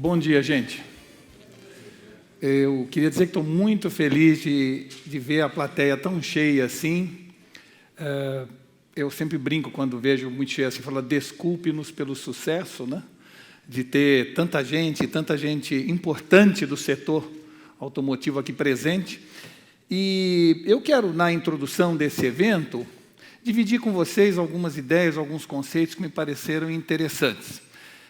Bom dia, gente. Eu queria dizer que estou muito feliz de ver a plateia tão cheia assim. Eu sempre brinco quando vejo muito cheia assim, falo, desculpe-nos pelo sucesso, né? De ter tanta gente importante do setor automotivo aqui presente. E eu quero, na introdução desse evento, dividir com vocês algumas ideias, alguns conceitos que me pareceram interessantes.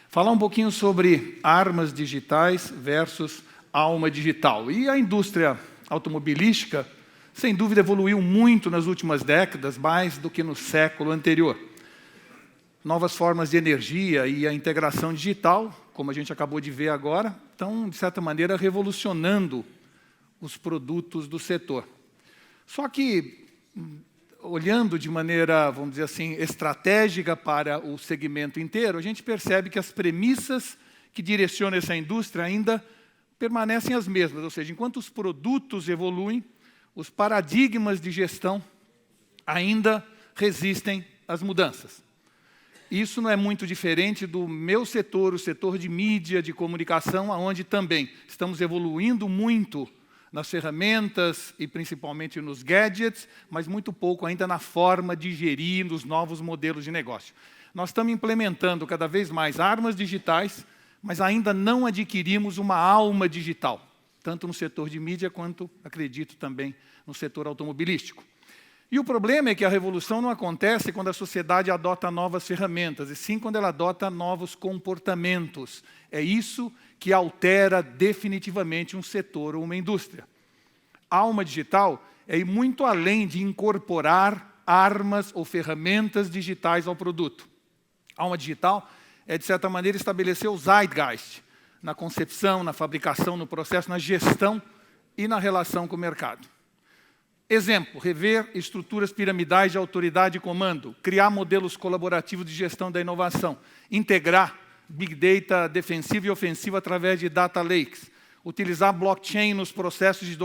Falar um pouquinho sobre armas digitais versus alma digital. E a indústria automobilística, sem dúvida, evoluiu muito nas últimas décadas, mais do que no século anterior. Novas formas de energia e a integração digital, como a gente acabou de ver agora, estão, de certa maneira, revolucionando os produtos do setor. Só que, olhando de maneira, vamos dizer assim, estratégica para o segmento inteiro, a gente percebe que as premissas que direcionam essa indústria ainda permanecem as mesmas, ou seja, enquanto os produtos evoluem, os paradigmas de gestão ainda resistem às mudanças. Isso não é muito diferente do meu setor, o setor de mídia, de comunicação, onde também estamos evoluindo muito nas ferramentas e principalmente nos gadgets, mas muito pouco ainda na forma de gerir nos novos modelos de negócio. Nós estamos implementando cada vez mais armas digitais, mas ainda não adquirimos uma alma digital, tanto no setor de mídia quanto, acredito, também no setor automobilístico. E o problema é que a revolução não acontece quando a sociedade adota novas ferramentas, e sim quando ela adota novos comportamentos. É isso que altera definitivamente um setor ou uma indústria. A alma digital é ir muito além de incorporar armas ou ferramentas digitais ao produto. A alma digital é, de certa maneira, estabelecer o zeitgeist na concepção, na fabricação, no processo, na gestão e na relação com o mercado. Exemplo, rever estruturas piramidais de autoridade e comando, criar modelos colaborativos de gestão da inovação, integrar Big Data defensivo e ofensivo através de Data Lakes, utilizar blockchain nos processos de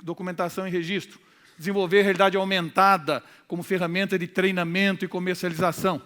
documentação e registro, desenvolver realidade aumentada como ferramenta de treinamento e comercialização.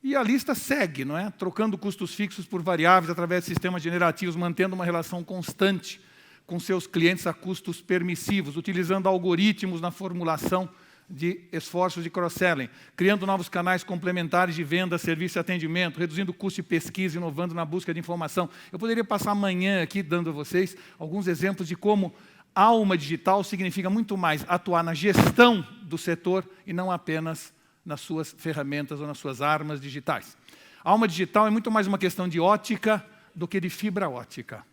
E a lista segue, não é? Trocando custos fixos por variáveis através de sistemas generativos, mantendo uma relação constante com seus clientes a custos permissivos, utilizando algoritmos na formulação de esforços de cross-selling, criando novos canais complementares de venda, serviço e atendimento, reduzindo o custo de pesquisa, inovando na busca de informação. Eu poderia passar amanhã aqui dando a vocês alguns exemplos de como alma digital significa muito mais atuar na gestão do setor e não apenas nas suas ferramentas ou nas suas armas digitais. A alma digital é muito mais uma questão de ótica do que de fibra ótica.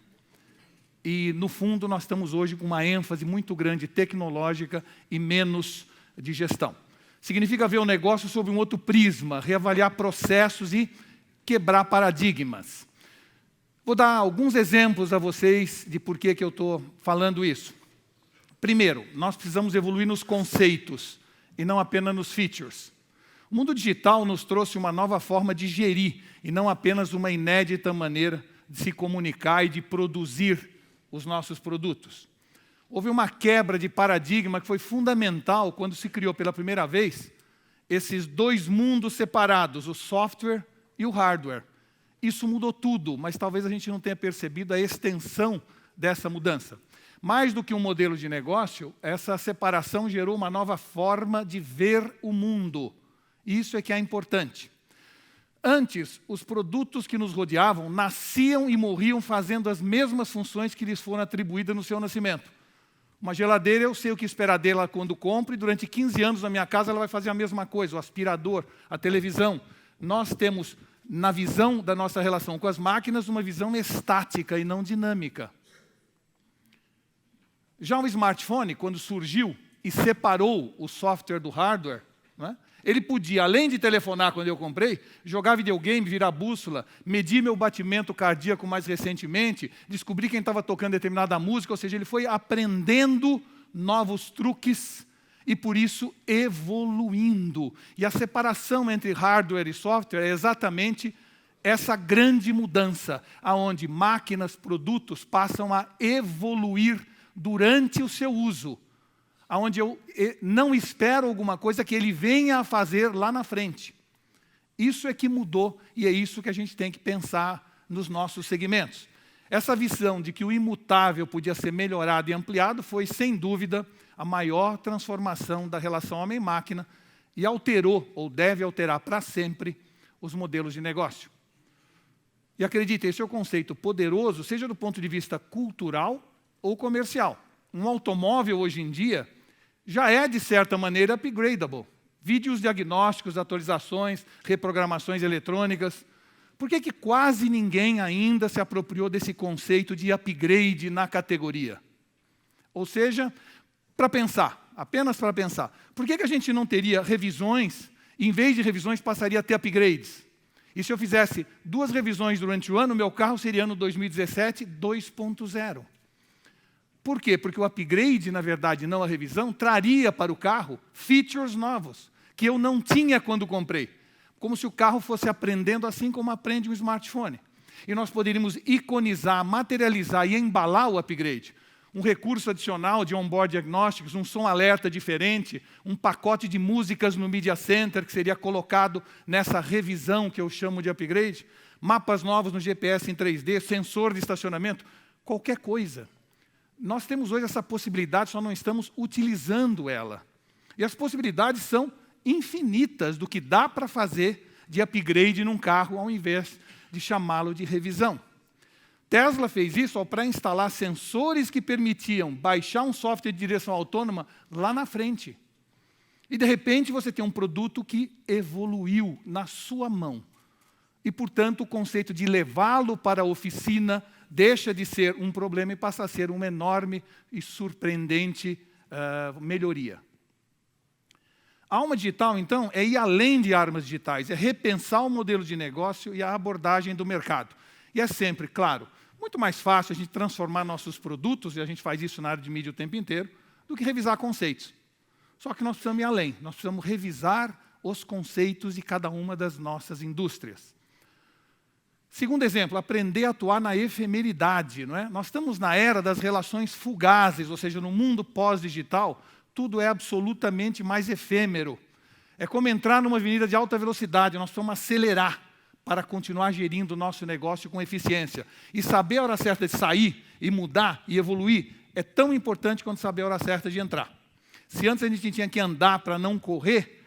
E, no fundo, nós estamos hoje com uma ênfase muito grande tecnológica e menos de gestão. Significa ver o negócio sob um outro prisma, reavaliar processos e quebrar paradigmas. Vou dar alguns exemplos a vocês de por que eu estou falando isso. Primeiro, nós precisamos evoluir nos conceitos e não apenas nos features. O mundo digital nos trouxe uma nova forma de gerir e não apenas uma inédita maneira de se comunicar e de produzir os nossos produtos. Houve uma quebra de paradigma que foi fundamental quando se criou pela primeira vez esses dois mundos separados, o software e o hardware. Isso mudou tudo, mas talvez a gente não tenha percebido a extensão dessa mudança. Mais do que um modelo de negócio, essa separação gerou uma nova forma de ver o mundo. Isso é que é importante. Antes, os produtos que nos rodeavam nasciam e morriam fazendo as mesmas funções que lhes foram atribuídas no seu nascimento. Uma geladeira, eu sei o que esperar dela quando compro, e durante 15 anos na minha casa ela vai fazer a mesma coisa, o aspirador, a televisão. Nós temos, na visão da nossa relação com as máquinas, uma visão estática e não dinâmica. Já o smartphone, quando surgiu e separou o software do hardware, não é? Ele podia, além de telefonar quando eu comprei, jogar videogame, virar bússola, medir meu batimento cardíaco mais recentemente, descobrir quem estava tocando determinada música, ou seja, ele foi aprendendo novos truques e, por isso, evoluindo. E a separação entre hardware e software é exatamente essa grande mudança, onde máquinas, produtos passam a evoluir durante o seu uso, onde eu não espero alguma coisa que ele venha a fazer lá na frente. Isso é que mudou e é isso que a gente tem que pensar nos nossos segmentos. Essa visão de que o imutável podia ser melhorado e ampliado foi, sem dúvida, a maior transformação da relação homem-máquina e alterou, ou deve alterar para sempre, os modelos de negócio. E acredite, esse é o conceito poderoso, seja do ponto de vista cultural ou comercial. Um automóvel, hoje em dia, já é, de certa maneira, upgradable. Vídeos diagnósticos, atualizações, reprogramações eletrônicas. Por que quase ninguém ainda se apropriou desse conceito de upgrade na categoria? Ou seja, para pensar, apenas para pensar, por que a gente não teria revisões, e em vez de revisões passaria a ter upgrades? E se eu fizesse 2 revisões durante o ano, meu carro seria ano 2017 2.0. Por quê? Porque o upgrade, na verdade, não a revisão, traria para o carro features novos, que eu não tinha quando comprei. Como se o carro fosse aprendendo assim como aprende um smartphone. E nós poderíamos iconizar, materializar e embalar o upgrade. Um recurso adicional de onboard diagnósticos, um som alerta diferente, um pacote de músicas no Media Center que seria colocado nessa revisão que eu chamo de upgrade, mapas novos no GPS em 3D, sensor de estacionamento, qualquer coisa. Nós temos hoje essa possibilidade, só não estamos utilizando ela. E as possibilidades são infinitas do que dá para fazer de upgrade num carro, ao invés de chamá-lo de revisão. Tesla fez isso ao pré-instalar sensores que permitiam baixar um software de direção autônoma lá na frente. E, de repente, você tem um produto que evoluiu na sua mão. E, portanto, o conceito de levá-lo para a oficina deixa de ser um problema e passa a ser uma enorme e surpreendente melhoria. A alma digital, então, é ir além de armas digitais, é repensar o modelo de negócio e a abordagem do mercado. E é sempre, claro, muito mais fácil a gente transformar nossos produtos, e a gente faz isso na área de mídia o tempo inteiro, do que revisar conceitos. Só que nós precisamos ir além, nós precisamos revisar os conceitos de cada uma das nossas indústrias. Segundo exemplo, aprender a atuar na efemeridade. Não é? Nós estamos na era das relações fugazes, ou seja, no mundo pós-digital, tudo é absolutamente mais efêmero. É como entrar numa avenida de alta velocidade, nós precisamos acelerar para continuar gerindo o nosso negócio com eficiência. E saber a hora certa de sair, e mudar, e evoluir, é tão importante quanto saber a hora certa de entrar. Se antes a gente tinha que andar para não correr,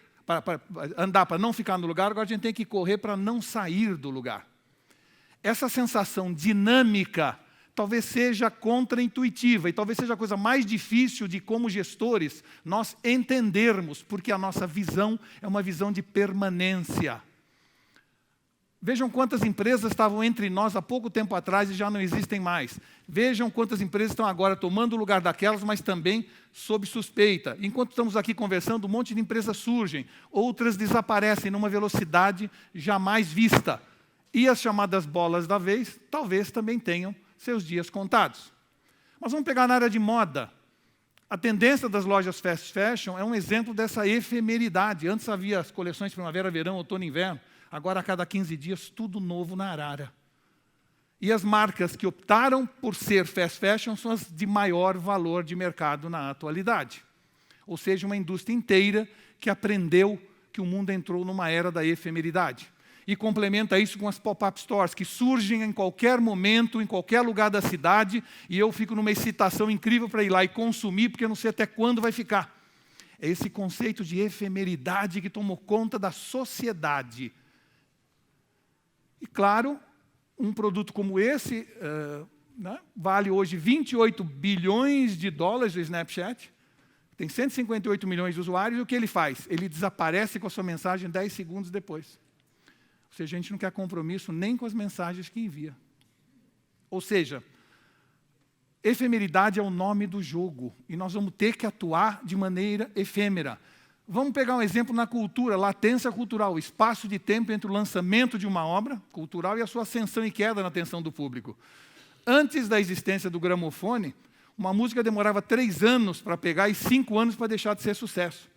andar para não ficar no lugar, agora a gente tem que correr para não sair do lugar. Essa sensação dinâmica talvez seja contraintuitiva e talvez seja a coisa mais difícil de, como gestores, nós entendermos, porque a nossa visão é uma visão de permanência. Vejam quantas empresas estavam entre nós há pouco tempo atrás e já não existem mais. Vejam quantas empresas estão agora tomando o lugar daquelas, mas também sob suspeita. Enquanto estamos aqui conversando, um monte de empresas surgem, outras desaparecem numa velocidade jamais vista. E as chamadas bolas da vez, talvez também tenham seus dias contados. Mas vamos pegar na área de moda. A tendência das lojas fast fashion é um exemplo dessa efemeridade. Antes havia as coleções primavera, verão, outono e inverno. Agora, a cada 15 dias, tudo novo na arara. E as marcas que optaram por ser fast fashion são as de maior valor de mercado na atualidade. Ou seja, uma indústria inteira que aprendeu que o mundo entrou numa era da efemeridade. E complementa isso com as pop-up stores, que surgem em qualquer momento, em qualquer lugar da cidade, e eu fico numa excitação incrível para ir lá e consumir, porque eu não sei até quando vai ficar. É esse conceito de efemeridade que tomou conta da sociedade. E, claro, um produto como esse vale hoje 28 bilhões de dólares, o Snapchat, tem 158 milhões de usuários, e o que ele faz? Ele desaparece com a sua mensagem 10 segundos depois. Ou seja, a gente não quer compromisso nem com as mensagens que envia. Ou seja, efemeridade é o nome do jogo, e nós vamos ter que atuar de maneira efêmera. Vamos pegar um exemplo na cultura, latência cultural, o espaço de tempo entre o lançamento de uma obra cultural e a sua ascensão e queda na atenção do público. Antes da existência do gramofone, uma música demorava 3 anos para pegar e 5 anos para deixar de ser sucesso.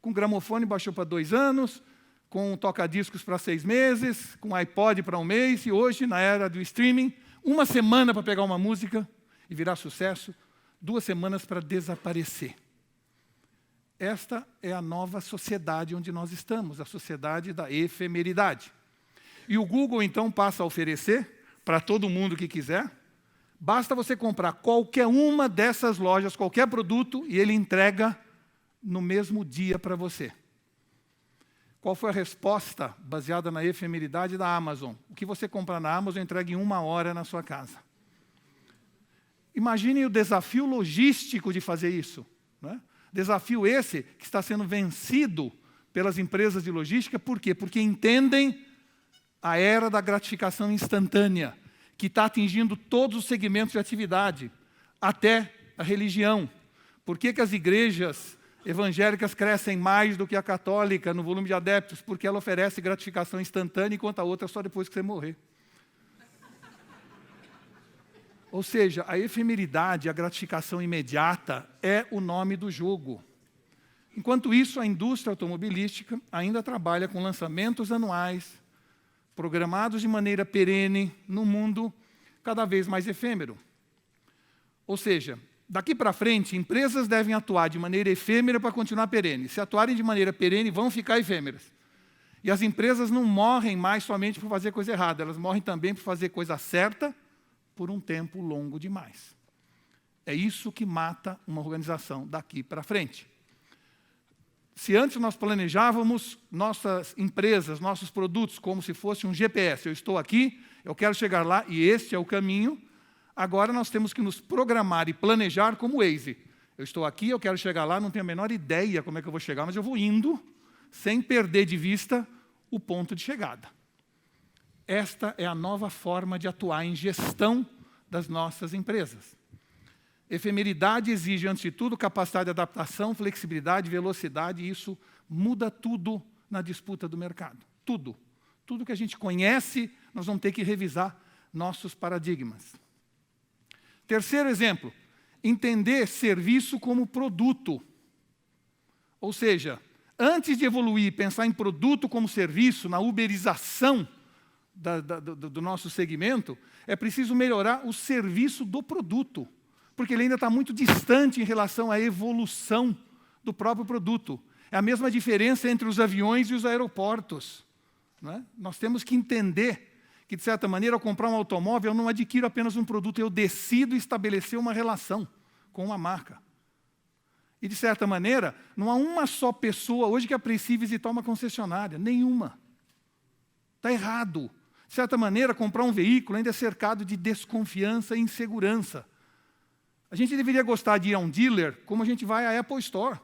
Com o gramofone baixou para 2 anos, com toca-discos para 6 meses, com iPod para 1 mês, e hoje, na era do streaming, 1 semana para pegar uma música e virar sucesso, 2 semanas para desaparecer. Esta é a nova sociedade onde nós estamos, a sociedade da efemeridade. E o Google, então, passa a oferecer, para todo mundo que quiser, Basta você comprar qualquer uma dessas lojas, qualquer produto, e ele entrega no mesmo dia para você. Qual foi a resposta baseada na efemeridade da Amazon? O que você compra na Amazon entrega em 1 hora na sua casa. Imagine o desafio logístico de fazer isso. Né? Desafio esse que está sendo vencido pelas empresas de logística. Por quê? Porque entendem a era da gratificação instantânea, que está atingindo todos os segmentos de atividade, até a religião. Por que as igrejas evangélicas crescem mais do que a católica no volume de adeptos? Porque ela oferece gratificação instantânea, enquanto a outra só depois que você morrer. Ou seja, a efemeridade, a gratificação imediata é o nome do jogo. Enquanto isso, a indústria automobilística ainda trabalha com lançamentos anuais, programados de maneira perene, num mundo cada vez mais efêmero. Ou seja, daqui para frente, empresas devem atuar de maneira efêmera para continuar perene. Se atuarem de maneira perene, vão ficar efêmeras. E as empresas não morrem mais somente por fazer coisa errada, elas morrem também por fazer coisa certa por um tempo longo demais. É isso que mata uma organização daqui para frente. Se antes nós planejávamos nossas empresas, nossos produtos, como se fosse um GPS, eu estou aqui, eu quero chegar lá e este é o caminho, agora nós temos que nos programar e planejar como o Waze. Eu estou aqui, eu quero chegar lá, não tenho a menor ideia como é que eu vou chegar, mas eu vou indo, sem perder de vista o ponto de chegada. Esta é a nova forma de atuar em gestão das nossas empresas. Efemeridade exige, antes de tudo, capacidade de adaptação, flexibilidade, velocidade, e isso muda tudo na disputa do mercado. Tudo. Tudo que a gente conhece, nós vamos ter que revisar nossos paradigmas. Terceiro exemplo, entender serviço como produto. Ou seja, antes de evoluir e pensar em produto como serviço, na uberização do nosso segmento, é preciso melhorar o serviço do produto, porque ele ainda está muito distante em relação à evolução do próprio produto. É a mesma diferença entre os aviões e os aeroportos. Não é? Nós temos que entender que, de certa maneira, ao comprar um automóvel, eu não adquiro apenas um produto, eu decido estabelecer uma relação com uma marca. E, de certa maneira, não há uma só pessoa hoje que aprecie visitar uma concessionária, nenhuma. Está errado. De certa maneira, comprar um veículo ainda é cercado de desconfiança e insegurança. A gente deveria gostar de ir a um dealer como a gente vai à Apple Store.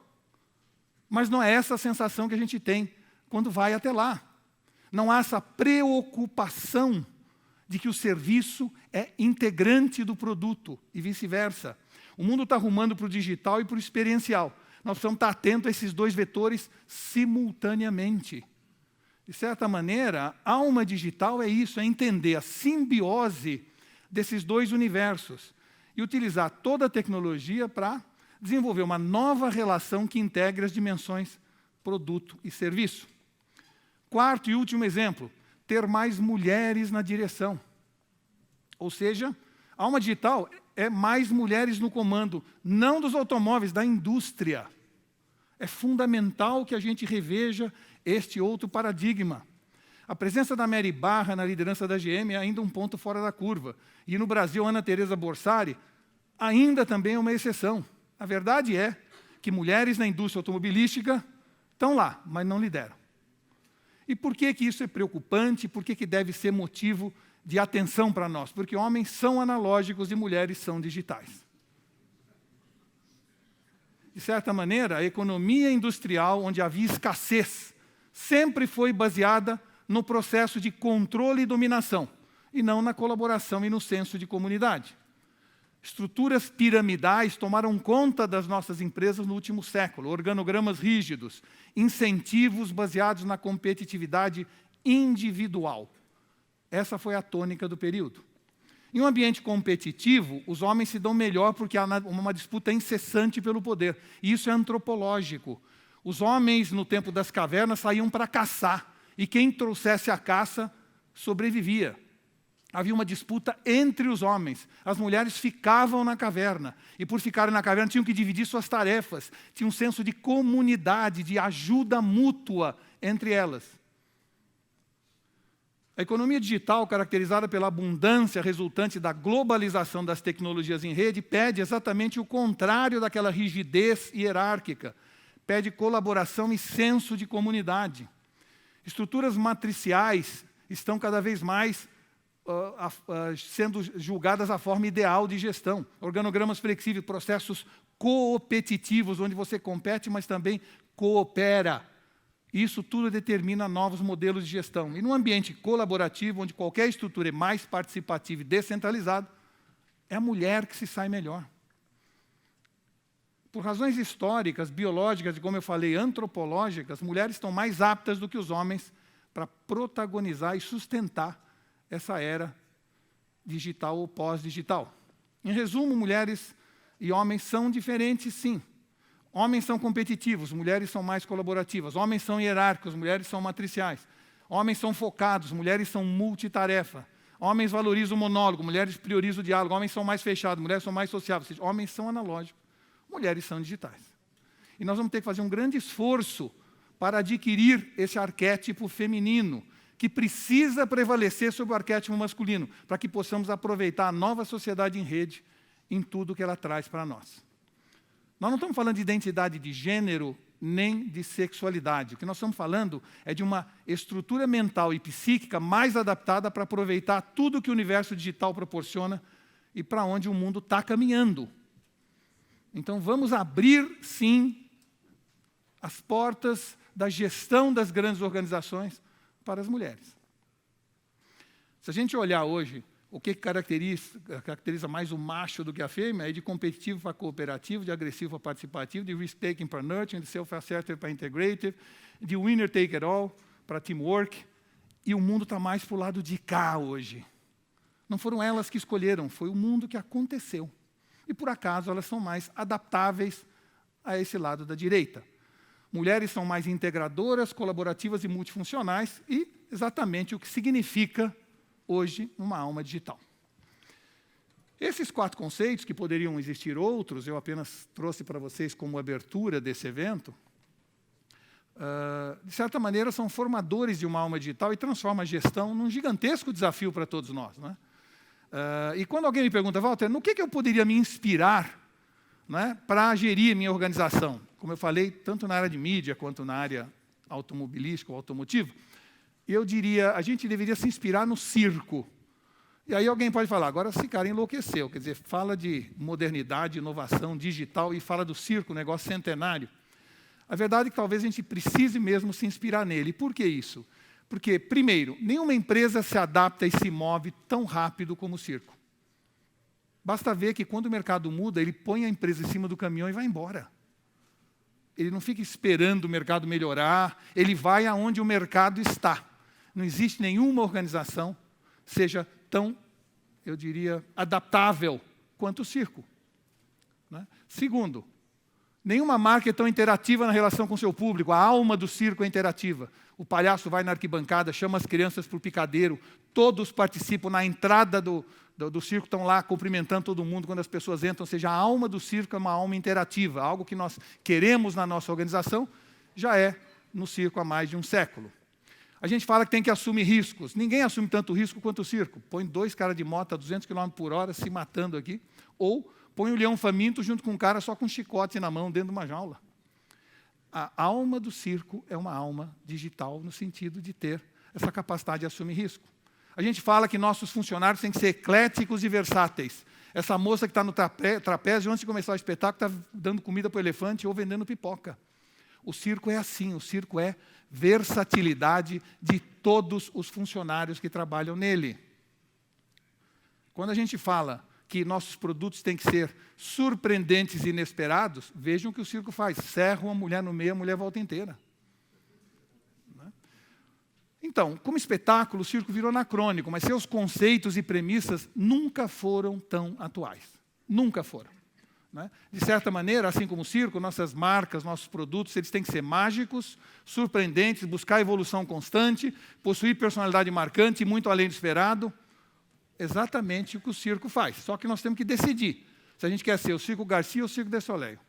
Mas não é essa a sensação que a gente tem quando vai até lá. Não há essa preocupação de que o serviço é integrante do produto e vice-versa. O mundo está rumando para o digital e para o experiencial. Nós precisamos estar atentos a esses dois vetores simultaneamente. De certa maneira, a alma digital é isso, é entender a simbiose desses dois universos e utilizar toda a tecnologia para desenvolver uma nova relação que integre as dimensões produto e serviço. Quarto e último exemplo, ter mais mulheres na direção. Ou seja, a alma digital é mais mulheres no comando, não dos automóveis, da indústria. É fundamental que a gente reveja este outro paradigma. A presença da Mary Barra na liderança da GM é ainda um ponto fora da curva. E no Brasil, Ana Teresa Borsari ainda também é uma exceção. A verdade é que mulheres na indústria automobilística estão lá, mas não lideram. E por que isso é preocupante? Por que deve ser motivo de atenção para nós? Porque homens são analógicos e mulheres são digitais. De certa maneira, a economia industrial, onde havia escassez, sempre foi baseada no processo de controle e dominação, e não na colaboração e no senso de comunidade. Estruturas piramidais tomaram conta das nossas empresas no último século, organogramas rígidos, incentivos baseados na competitividade individual. Essa foi a tônica do período. Em um ambiente competitivo, os homens se dão melhor porque há uma disputa incessante pelo poder. E isso é antropológico. Os homens, no tempo das cavernas, saíam para caçar. E quem trouxesse a caça, sobrevivia. Havia uma disputa entre os homens. As mulheres ficavam na caverna. E por ficarem na caverna, tinham que dividir suas tarefas. Tinha um senso de comunidade, de ajuda mútua entre elas. A economia digital, caracterizada pela abundância resultante da globalização das tecnologias em rede, pede exatamente o contrário daquela rigidez hierárquica. Pede colaboração e senso de comunidade. Estruturas matriciais estão cada vez mais sendo julgadas a forma ideal de gestão. Organogramas flexíveis, processos coopetitivos, onde você compete, mas também coopera. Isso tudo determina novos modelos de gestão. E num ambiente colaborativo, onde qualquer estrutura é mais participativa e descentralizada, é a mulher que se sai melhor. Por razões históricas, biológicas e, como eu falei, antropológicas, mulheres estão mais aptas do que os homens para protagonizar e sustentar essa era digital ou pós-digital. Em resumo, mulheres e homens são diferentes, sim. Homens são competitivos, mulheres são mais colaborativas. Homens são hierárquicos, mulheres são matriciais. Homens são focados, mulheres são multitarefa. Homens valorizam o monólogo, mulheres priorizam o diálogo. Homens são mais fechados, mulheres são mais sociáveis. Ou seja, homens são analógicos, mulheres são digitais. E nós vamos ter que fazer um grande esforço para adquirir esse arquétipo feminino, que precisa prevalecer sobre o arquétipo masculino, para que possamos aproveitar a nova sociedade em rede em tudo que ela traz para nós. Nós não estamos falando de identidade de gênero, nem de sexualidade. O que nós estamos falando é de uma estrutura mental e psíquica mais adaptada para aproveitar tudo que o universo digital proporciona e para onde o mundo está caminhando. Então, vamos abrir, sim, as portas da gestão das grandes organizações para as mulheres. Se a gente olhar hoje, o que caracteriza mais o macho do que a fêmea é de competitivo para cooperativo, de agressivo para participativo, de risk-taking para nurturing, de self-assertive para integrative, de winner-take-it-all para teamwork. E o mundo está mais para o lado de cá hoje. Não foram elas que escolheram, foi o mundo que aconteceu. E, por acaso, elas são mais adaptáveis a esse lado da direita. Mulheres são mais integradoras, colaborativas e multifuncionais, e exatamente o que significa hoje uma alma digital. Esses 4 conceitos, que poderiam existir outros, eu apenas trouxe para vocês como abertura desse evento, de certa maneira são formadores de uma alma digital e transformam a gestão num gigantesco desafio para todos nós, né? E quando alguém me pergunta, Walter, no que eu poderia me inspirar, né, para gerir minha organização? Como eu falei, tanto na área de mídia quanto na área automobilística ou automotiva, eu diria, a gente deveria se inspirar no circo. E aí alguém pode falar, agora esse cara enlouqueceu, quer dizer, fala de modernidade, inovação digital e fala do circo, negócio centenário. A verdade é que talvez a gente precise mesmo se inspirar nele. E por que isso? Porque, primeiro, nenhuma empresa se adapta e se move tão rápido como o circo. Basta ver que quando o mercado muda, ele põe a empresa em cima do caminhão e vai embora. Ele não fica esperando o mercado melhorar, ele vai aonde o mercado está. Não existe nenhuma organização seja tão, eu diria, adaptável quanto o circo, né? Segundo, nenhuma marca é tão interativa na relação com o seu público. A alma do circo é interativa. O palhaço vai na arquibancada, chama as crianças para o picadeiro, todos participam na entrada do circo, estão lá cumprimentando todo mundo quando as pessoas entram. Ou seja, a alma do circo é uma alma interativa, algo que nós queremos na nossa organização, já é no circo há mais de um século. A gente fala que tem que assumir riscos. Ninguém assume tanto risco quanto o circo. Põe 2 caras de moto a 200 km por hora se matando aqui, ou põe um leão faminto junto com um cara só com um chicote na mão dentro de uma jaula. A alma do circo é uma alma digital no sentido de ter essa capacidade de assumir risco. A gente fala que nossos funcionários têm que ser ecléticos e versáteis. Essa moça que está no trapézio, antes de começar o espetáculo, está dando comida para o elefante ou vendendo pipoca. O circo é assim, o circo é versatilidade de todos os funcionários que trabalham nele. Quando a gente fala que nossos produtos têm que ser surpreendentes e inesperados, vejam o que o circo faz. Serra uma mulher no meio, a mulher volta inteira. Então, como espetáculo, o circo virou anacrônico, mas seus conceitos e premissas nunca foram tão atuais. Nunca foram, né? De certa maneira, assim como o circo, nossas marcas, nossos produtos, eles têm que ser mágicos, surpreendentes, buscar evolução constante, possuir personalidade marcante, muito além do esperado. Exatamente o que o circo faz. Só que nós temos que decidir se a gente quer ser o Circo Garcia ou o Circo du Soleil.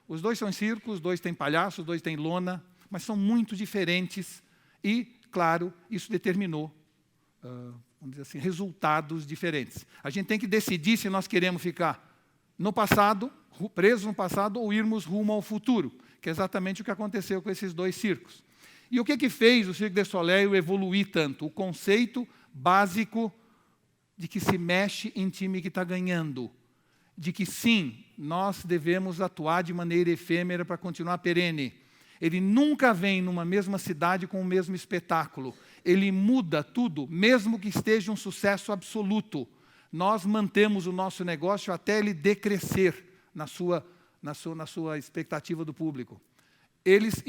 Os dois são circos, os dois têm palhaço, os dois têm lona, mas são muito diferentes e, claro, isso determinou vamos dizer assim, resultados diferentes. A gente tem que decidir se nós queremos ficar no passado, presos no passado, ou irmos rumo ao futuro, que é exatamente o que aconteceu com esses dois circos. E o que fez o Cirque du Soleil evoluir tanto? O conceito básico de que se mexe em time que está ganhando, de que sim, nós devemos atuar de maneira efêmera para continuar perene. Ele nunca vem numa mesma cidade com o mesmo espetáculo. Ele muda tudo, mesmo que esteja um sucesso absoluto. Nós mantemos o nosso negócio até ele decrescer na sua expectativa do público. Eles,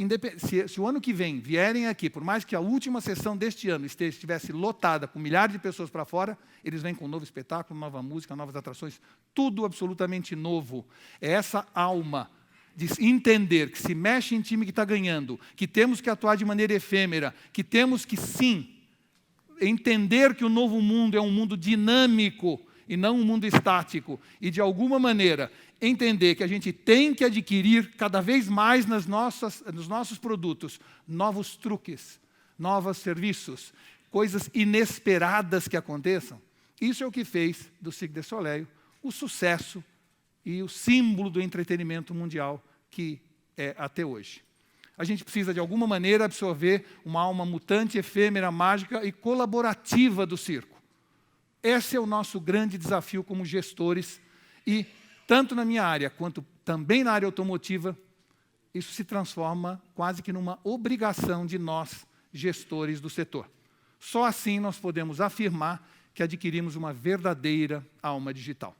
se o ano que vem vierem aqui, por mais que a última sessão deste ano estivesse lotada com milhares de pessoas para fora, eles vêm com um novo espetáculo, nova música, novas atrações, tudo absolutamente novo. É essa alma de entender que se mexe em time que está ganhando, que temos que atuar de maneira efêmera, que temos que, sim, entender que o novo mundo é um mundo dinâmico e não um mundo estático, e, de alguma maneira, entender que a gente tem que adquirir cada vez mais nos nossos produtos novos truques, novos serviços, coisas inesperadas que aconteçam. Isso é o que fez do Cirque du Soleil o sucesso e o símbolo do entretenimento mundial que é até hoje. A gente precisa, de alguma maneira, absorver uma alma mutante, efêmera, mágica e colaborativa do circo. Esse é o nosso grande desafio como gestores e, tanto na minha área quanto também na área automotiva, isso se transforma quase que numa obrigação de nós, gestores do setor. Só assim nós podemos afirmar que adquirimos uma verdadeira alma digital.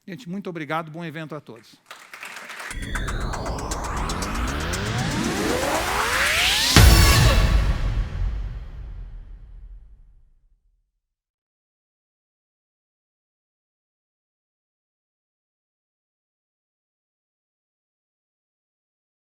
Gente, muito obrigado, bom evento a todos.